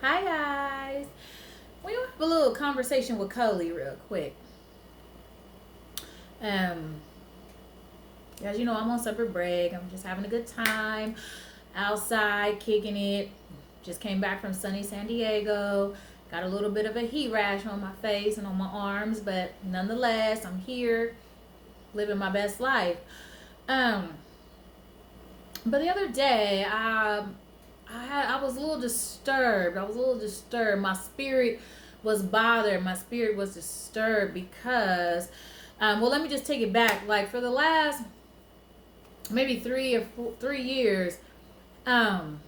Hi guys. We want to have a little conversation with Coley real quick. Um, as you know, I'm on summer break. I'm just having a good time outside, kicking it. Just came back from sunny San Diego. Got a little bit of a heat rash on my face and on my arms, but nonetheless, I'm here living my best life. Um, but the other day, I was a little disturbed. My spirit was bothered. My spirit was disturbed because, well, let me just take it back. Like for the last maybe 3 years, um,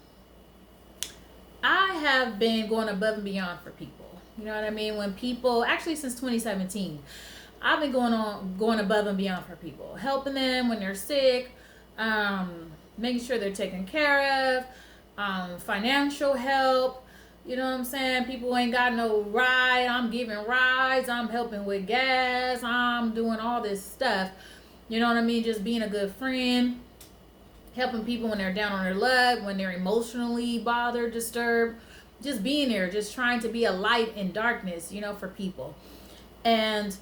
I have been going above and beyond for people. You know what I mean? When people, actually since 2017, I've been going above and beyond for people, helping them when they're sick, making sure they're taken care of, financial help. You know what I'm saying? People ain't got no ride. I'm giving rides. I'm helping with gas. I'm doing all this stuff. You know what I mean? Just being a good friend, helping people when they're down on their luck, when they're emotionally bothered, disturbed. Just being there, just trying to be a light in darkness, for people. And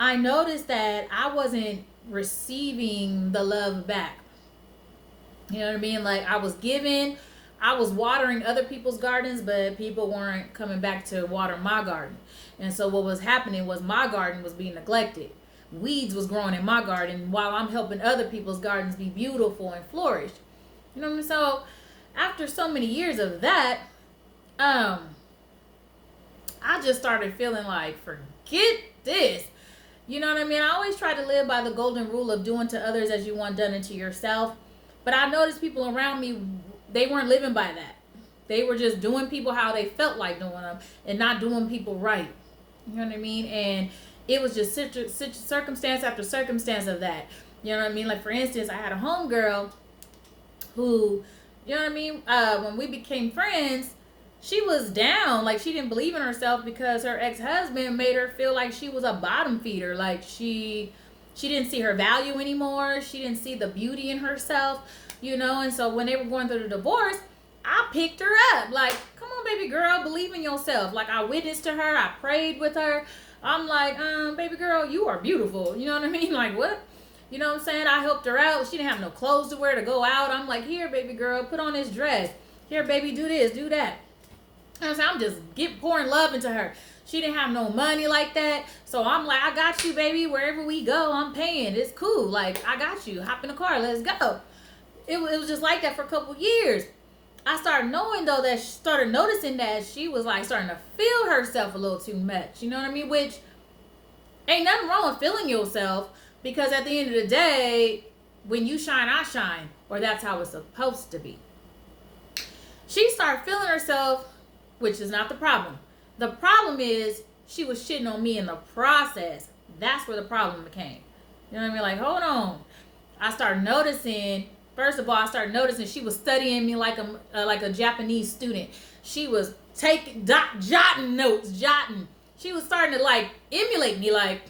I noticed that I wasn't receiving the love back. You know what I mean? Like I was giving, I was watering other people's gardens, but people weren't coming back to water my garden. And so what was happening was my garden was being neglected. Weeds was growing in my garden while I'm helping other people's gardens be beautiful and flourish. You know what I mean? So after so many years of that, I just started feeling like, forget this. You know what I mean? I always try to live by the golden rule of doing to others as you want done unto yourself. But I noticed people around me, they weren't living by that. They were just doing people how they felt like doing them and not doing people right. You know what I mean? And it was just circumstance after circumstance of that. You know what I mean? Like, for instance, I had a homegirl who, you know what I mean? When we became friends, she was down. Like, she didn't believe in herself because her ex-husband made her feel like she was a bottom feeder. Like, she didn't see her value anymore. She didn't see the beauty in herself, And so when they were going through the divorce, I picked her up. Like, come on, baby girl, believe in yourself. Like, I witnessed to her. I prayed with her. I'm like, baby girl, you are beautiful. You know what I mean? Like, what? You know what I'm saying? I helped her out. She didn't have no clothes to wear to go out. I'm like, here, baby girl, put on this dress. Here, baby, do this, do that. I'm just pouring love into her. She didn't have no money like that. So I'm like, I got you, baby. Wherever we go, I'm paying. It's cool. Like, I got you. Hop in the car. Let's go. It was just like that for a couple years. I started knowing, though, that she started noticing that she was, like, starting to feel herself a little too much. You know what I mean? Which ain't nothing wrong with feeling yourself, because at the end of the day, when you shine, I shine. Or that's how it's supposed to be. She started feeling herself, which is not the problem. The problem is she was shitting on me in the process. That's where the problem became. You know what I mean? Like, hold on. I started noticing. First of all, I started noticing she was studying me like a Japanese student. She was jotting notes. She was starting to like emulate me. Like,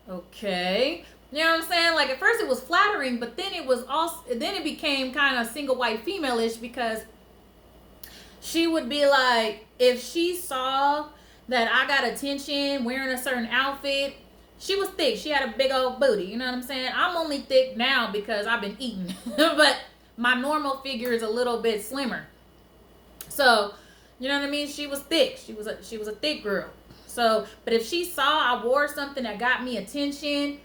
okay, you know what I'm saying? Like at first it was flattering, but then it became kind of single white female-ish, because she would be like, if she saw that I got attention wearing a certain outfit, she was thick. She had a big old booty. You know what I'm saying? I'm only thick now because I've been eating. But my normal figure is a little bit slimmer. So, you know what I mean? She was thick. She was a thick girl. So, but if she saw I wore something that got me attention,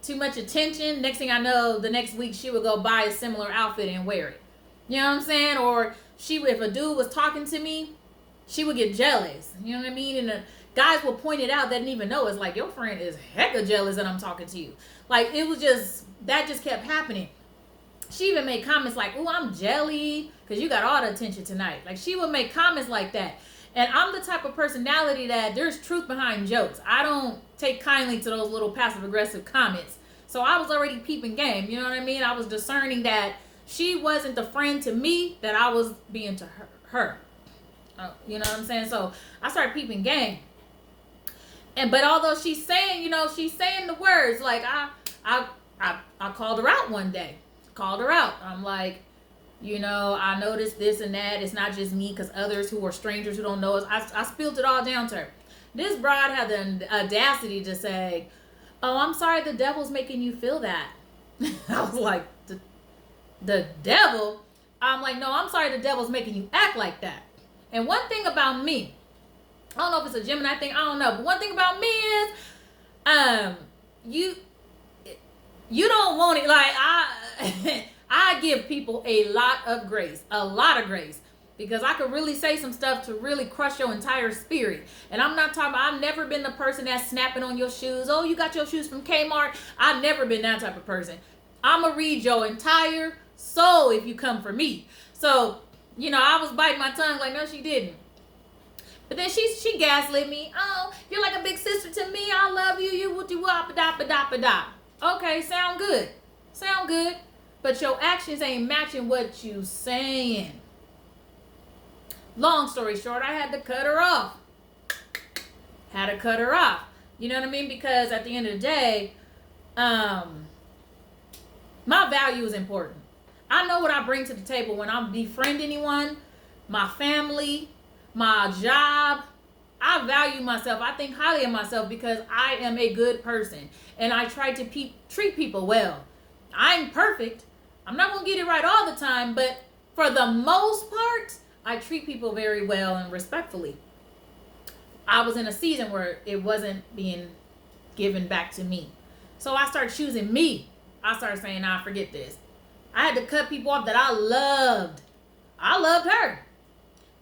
too much attention, next thing I know, the next week she would go buy a similar outfit and wear it. You know what I'm saying? Or if a dude was talking to me, she would get jealous. You know what I mean? And the guys will point it out that didn't even know. It's like, your friend is hecka jealous that I'm talking to you. Like, it was just, that just kept happening. She even made comments like, "Ooh, I'm jelly because you got all the attention tonight." Like, she would make comments like that. And I'm the type of personality that there's truth behind jokes. I don't take kindly to those little passive-aggressive comments. So I was already peeping game. You know what I mean? I was discerning that she wasn't the friend to me that I was being to her. You know what I'm saying? So I started peeping game. But although she's saying the words, like I called her out one day. Called her out. I'm like, You know, I noticed this and that. It's not just me, because others who are strangers who don't know us, I spilled it all down to her. This bride had the audacity to say, "Oh, I'm sorry, the devil's making you feel that." I was like, the devil? I'm like, no, I'm sorry, the devil's making you act like that. And one thing about me, I don't know if it's a Gemini thing, I don't know, but one thing about me is, you don't want it. Like, I give people a lot of grace, because I could really say some stuff to really crush your entire spirit. And I'm not talking about, I've never been the person that's snapping on your shoes. Oh, you got your shoes from Kmart. I've never been that type of person. I'm going to read your entire soul if you come for me. So, you know, I was biting my tongue like, no, she didn't. But then she gaslit me. Oh, you're like a big sister to me. I love you. You would do wop da da da. Okay, sound good. But your actions ain't matching what you saying. Long story short, I had to cut her off. You know what I mean? Because at the end of the day, my value is important. I know what I bring to the table when I befriend anyone, my family, my job. I value myself. I think highly of myself because I am a good person. And I try to treat people well. I ain't perfect. I'm not going to get it right all the time. But for the most part, I treat people very well and respectfully. I was in a season where it wasn't being given back to me. So I started choosing me. I started saying, nah, forget this. I had to cut people off that I loved. I loved her.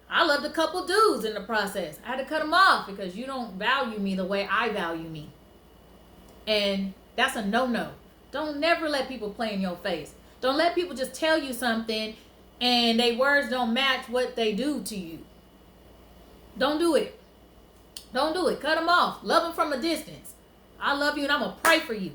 I loved a couple dudes in the process. I had to cut them off because you don't value me the way I value me. And that's a no-no. Don't never let people play in your face. Don't let people just tell you something and their words don't match what they do to you. Don't do it. Cut them off. Love them from a distance. I love you and I'm going to pray for you.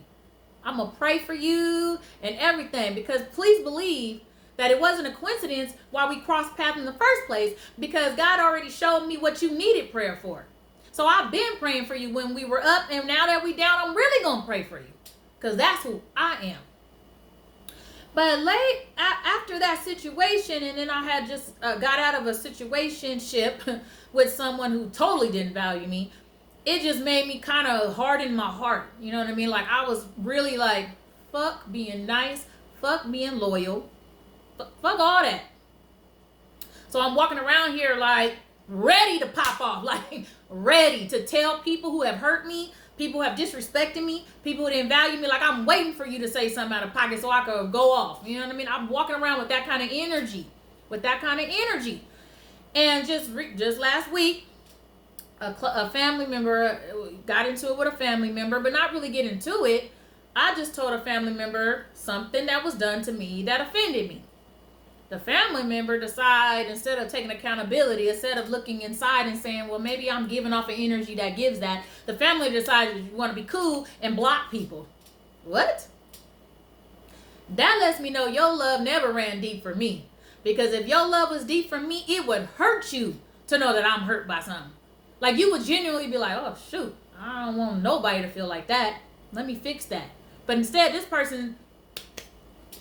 I'm going to pray for you and everything, because please believe that it wasn't a coincidence why we crossed paths in the first place, because God already showed me what you needed prayer for. So I've been praying for you when we were up, and now that we down, I'm really going to pray for you, because that's who I am. But after that situation, and then I had just got out of a situationship with someone who totally didn't value me, it just made me kind of harden my heart. You know what I mean? Like, I was really like, fuck being nice, fuck being loyal, fuck all that. So I'm walking around here like ready to pop off, like ready to tell people who have hurt me, people who have disrespected me, people who didn't value me, like I'm waiting for you to say something out of pocket so I could go off. You know what I mean? I'm walking around with that kind of energy, And just last week, a family member got into it with a family member, but not really get into it. I just told a family member something that was done to me that offended me. The family member decided, instead of taking accountability, instead of looking inside and saying, well, maybe I'm giving off an energy that gives that, the family decided you want to be cool and block people. What? That lets me know your love never ran deep for me. Because if your love was deep for me, it would hurt you to know that I'm hurt by something. Like, you would genuinely be like, oh, shoot, I don't want nobody to feel like that. Let me fix that. But instead, this person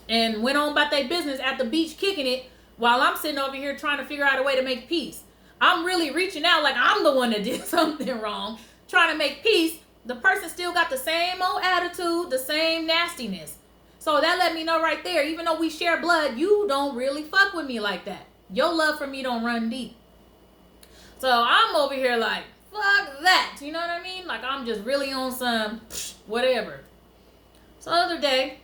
and went on about their business at the beach kicking it while I'm sitting over here trying to figure out a way to make peace. I'm really reaching out like I'm the one that did something wrong, trying to make peace. The person still got the same old attitude, the same nastiness. So that let me know right there, even though we share blood, you don't really fuck with me like that. Your love for me don't run deep. So I'm over here like, fuck that. You know what I mean? Like, I'm just really on some whatever. So the other day,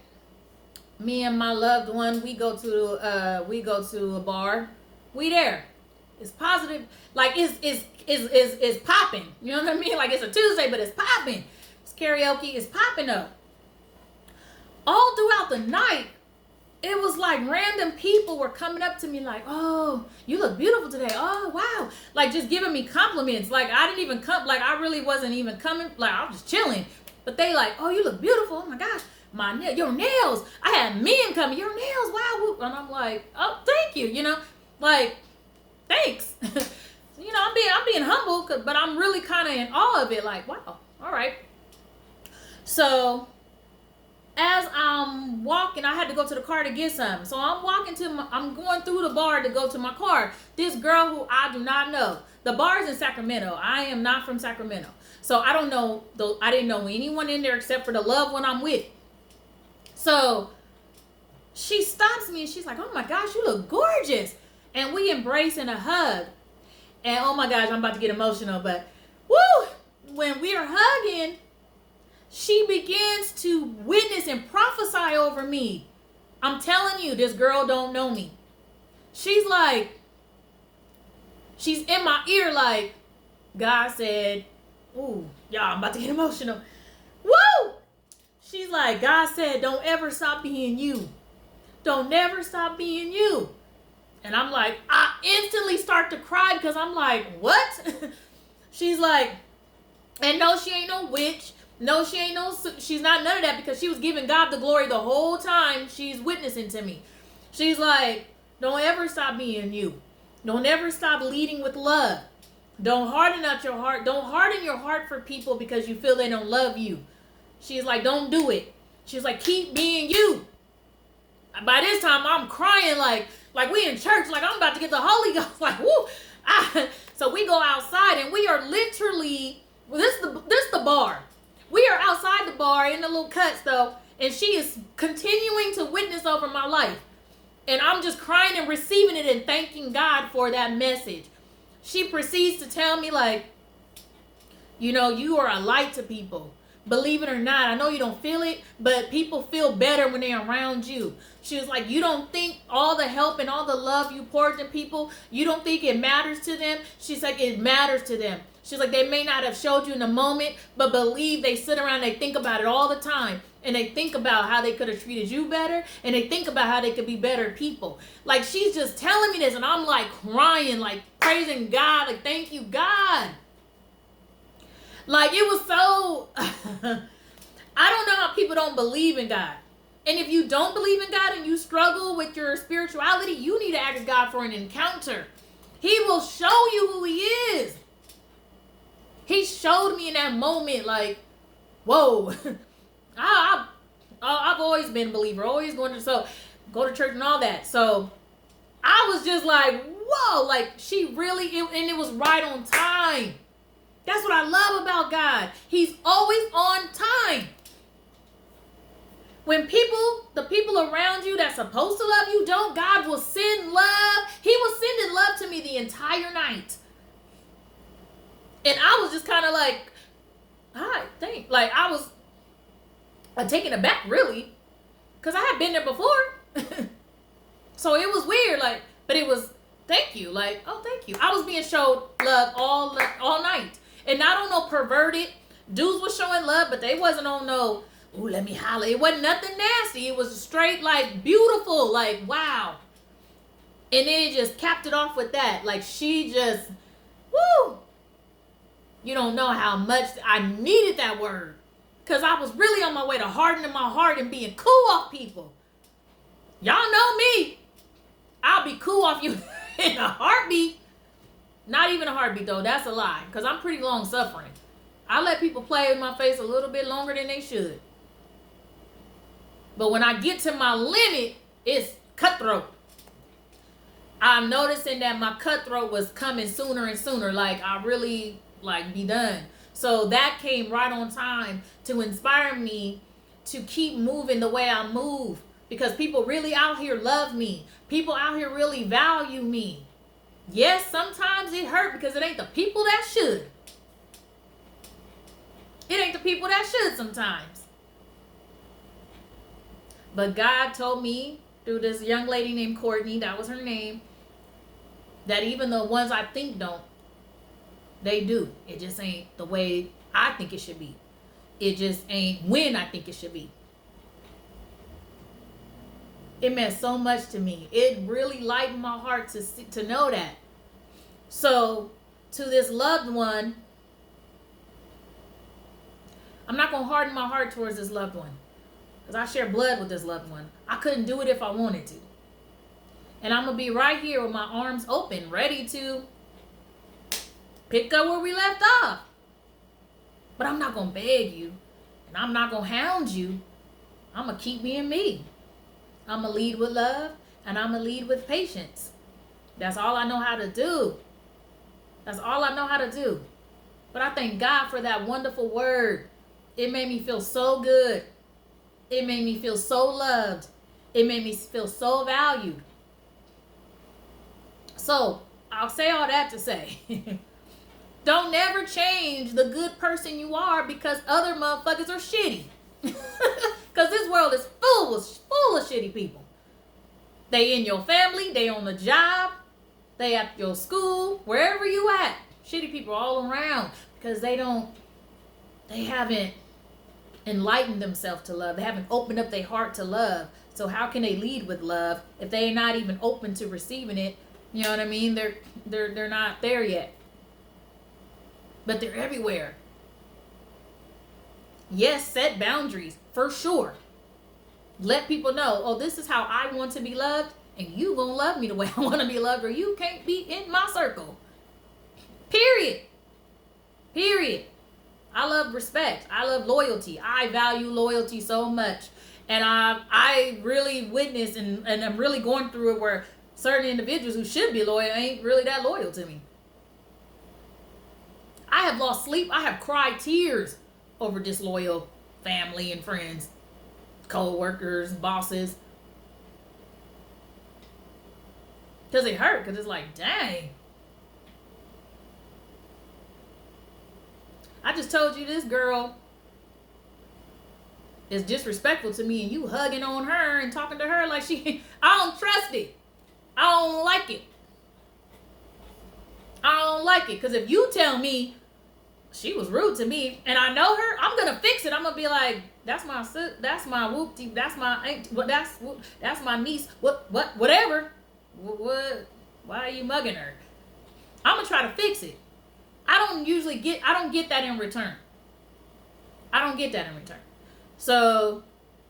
me and my loved one, we go to a bar. We there. It's positive. Like, it's popping. You know what I mean? Like, it's a Tuesday, but it's popping. It's karaoke. It's popping up. All throughout the night, it was like random people were coming up to me like, oh, you look beautiful today. Oh, wow. Like, just giving me compliments. Like, I didn't even come. Like, I really wasn't even coming. Like, I was just chilling. But they like, oh, you look beautiful. Oh, my gosh. Your nails. I had men coming. Your nails. Wow. And I'm like, oh, thank you. You know, like, thanks. You know, I'm being humble, but I'm really kind of in awe of it. Like, wow. All right. So as I'm walking, I had to go to the car to get something. So I'm going through the bar to go to my car. This girl who I do not know. The bar's in Sacramento. I am not from Sacramento. So I don't know, I didn't know anyone in there except for the loved one I'm with. So she stops me and she's like, oh my gosh, you look gorgeous. And we embrace in a hug. And oh my gosh, I'm about to get emotional, but woo! When we are hugging, she begins to witness and prophesy over me. I'm telling you, this girl don't know me. She's in my ear like, God said, ooh, y'all, I'm about to get emotional. Woo! She's like, God said, don't ever stop being you. Don't never stop being you. And I'm like, I instantly start to cry because I'm like, what? She's like, and no, she ain't no witch. No, she's not none of that, because she was giving God the glory the whole time she's witnessing to me. She's like, don't ever stop being you. Don't ever stop leading with love. Don't harden out your heart. Don't harden your heart for people because you feel they don't love you. She's like, don't do it. She's like, keep being you. By this time, I'm crying like we in church, like I'm about to get the Holy Ghost. Like, woo. So we go outside and we are literally, this the bar. We are outside the bar in the little cuts though, and she is continuing to witness over my life. And I'm just crying and receiving it and thanking God for that message. She proceeds to tell me like, you know, you are a light to people. Believe it or not, I know you don't feel it, but people feel better when they're around you. She was like, you don't think all the help and all the love you poured to people, you don't think it matters to them? She's like, it matters to them. She's like, they may not have showed you in the moment, but believe they sit around, they think about it all the time. And they think about how they could have treated you better. And they think about how they could be better people. Like, she's just telling me this. And I'm like crying, like praising God. Like, thank you, God. Like, it was so, I don't know how people don't believe in God. And if you don't believe in God and you struggle with your spirituality, you need to ask God for an encounter. He will show you who he is. He showed me in that moment, like, whoa. I've always been a believer, always go to church and all that. So I was just like, whoa, like she really, and it was right on time. That's what I love about God. He's always on time. When the people around you that's supposed to love you don't, God will send love. He was sending love to me the entire night. And I was just kind of like, I think, like I was taken aback really, because I had been there before. So it was weird, like, but it was, thank you, like, oh, thank you. I was being showed love all night. And not on no perverted, dudes was showing love, but they wasn't on no, ooh, let me holler. It wasn't nothing nasty. It was straight, like, beautiful, like, wow. And then it just capped it off with that. Like, she just, woo. You don't know how much I needed that word. Because I was really on my way to hardening my heart and being cool off people. Y'all know me. I'll be cool off you in a heartbeat. Not even a heartbeat, though. That's a lie. Because I'm pretty long suffering. I let people play in my face a little bit longer than they should. But when I get to my limit, it's cutthroat. I'm noticing that my cutthroat was coming sooner and sooner. Like, I really, like, be done. So that came right on time to inspire me to keep moving the way I move. Because people really out here love me. People out here really value me. Yes, sometimes it hurt because it ain't the people that should. It ain't the people that should sometimes. But God told me through this young lady named Courtney, that was her name, that even the ones I think don't, they do. It just ain't the way I think it should be. It just ain't when I think it should be. It meant so much to me. It really lightened my heart to know that. So, to this loved one, I'm not going to harden my heart towards this loved one. Because I share blood with this loved one. I couldn't do it if I wanted to. And I'm going to be right here with my arms open, ready to pick up where we left off. But I'm not going to beg you. And I'm not going to hound you. I'm going to keep being me. I'm going to lead with love, and I'm going to lead with patience. That's all I know how to do. That's all I know how to do. But I thank God for that wonderful word. It made me feel so good. It made me feel so loved. It made me feel so valued. So, I'll say all that to say, don't never change the good person you are because other motherfuckers are shitty. Because this world is full of shitty people. They in your family, they on the job, they at your school, wherever you at. Shitty people all around because they haven't enlightened themselves to love. They haven't opened up their heart to love. So how can they lead with love if they're not even open to receiving it? You know what I mean? They're not there yet. But they're everywhere. Yes, set boundaries for sure. Let people know, oh, this is how I want to be loved, and you gonna love me the way I want to be loved, or you can't be in my circle. Period. I love respect. I love loyalty. I value loyalty so much. And I really witnessed and I'm really going through it where certain individuals who should be loyal ain't really that loyal to me. I have lost sleep. I have cried tears over disloyal family and friends, co-workers, bosses. Because it hurt. Because it's like, dang. I just told you this girl is disrespectful to me and you hugging on her and talking to her like I don't trust it. I don't like it. I don't like it. Because if you tell me she was rude to me and I know her, I'm going to fix it. I'm going to be like, that's my whoopty, that's my aunt, that's my niece, whatever. What? Why are you mugging her? I'm going to try to fix it. I don't get that in return. So,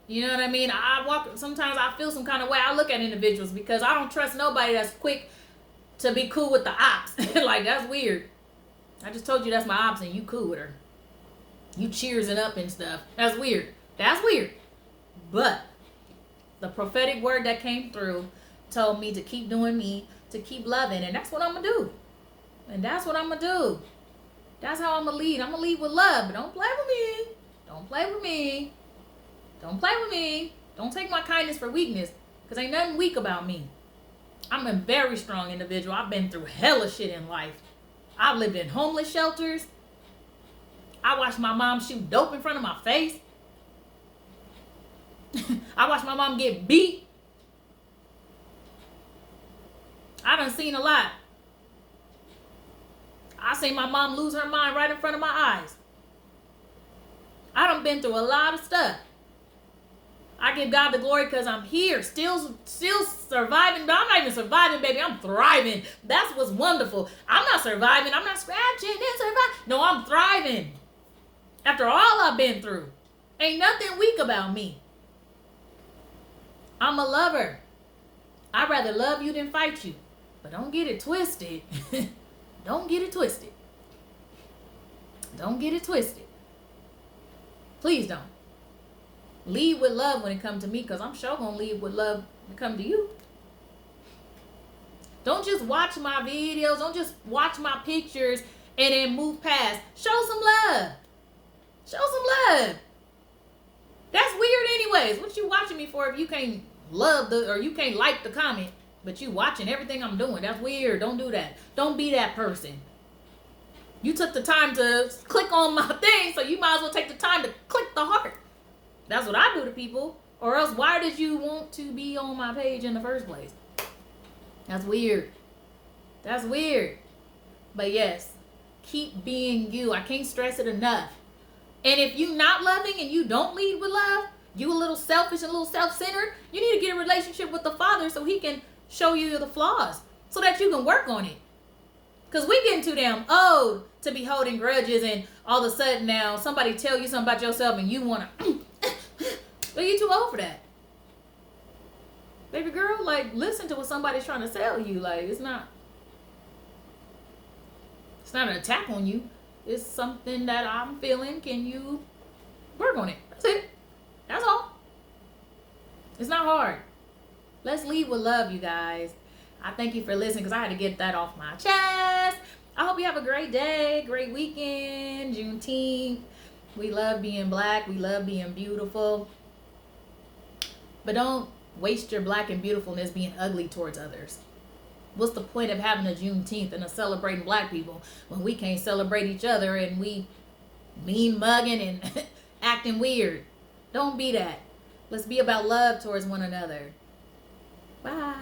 you know what I mean? Sometimes I feel some kind of way. I look at individuals because I don't trust nobody that's quick to be cool with the ops. Like, that's weird. I just told you that's my ops and you cool with her. You cheersing up and stuff. That's weird. But the prophetic word that came through told me to keep doing me, to keep loving, and that's what I'm going to do. And that's what I'm going to do. That's how I'm going to lead. I'm going to lead with love, but don't play with me. Don't play with me. Don't play with me. Don't take my kindness for weakness, because ain't nothing weak about me. I'm a very strong individual. I've been through hella shit in life. I've lived in homeless shelters. I watched my mom shoot dope in front of my face. I watched my mom get beat. I done seen a lot. I seen my mom lose her mind right in front of my eyes. I done been through a lot of stuff. I give God the glory because I'm here, still surviving, but I'm not even surviving, baby. I'm thriving. That's what's wonderful. I'm not surviving. I'm not scratching and surviving. No, I'm thriving. After all I've been through, ain't nothing weak about me. I'm a lover. I'd rather love you than fight you. But don't get it twisted. Don't get it twisted. Don't get it twisted. Please don't. Lead with love when it comes to me, because I'm sure going to lead with love when it comes to you. Don't just watch my videos. Don't just watch my pictures and then move past. Show some love. Show some love. That's weird anyways. What you watching me for if you can't love or you can't like the comment, but you watching everything I'm doing? That's weird. Don't do that. Don't be that person. You took the time to click on my thing, so you might as well take the time to click the heart. That's what I do to people. Or else, why did you want to be on my page in the first place? That's weird. That's weird. But yes, keep being you. I can't stress it enough. And if you're not loving and you don't lead with love, you a little selfish and a little self-centered, you need to get a relationship with the Father so he can show you the flaws so that you can work on it. Because we getting too damn old to be holding grudges and all of a sudden now somebody tell you something about yourself and you want to... But you're too old for that. Baby girl, like, listen to what somebody's trying to sell you. Like, it's not an attack on you. It's something that I'm feeling. Can you work on it? That's it. That's all. It's not hard. Let's lead with love, you guys. I thank you for listening because I had to get that off my chest. I hope you have a great day, great weekend, Juneteenth. We love being black. We love being beautiful. But don't waste your black and beautifulness being ugly towards others. What's the point of having a Juneteenth and a celebrating black people when we can't celebrate each other and we mean mugging and acting weird? Don't be that. Let's be about love towards one another. Bye.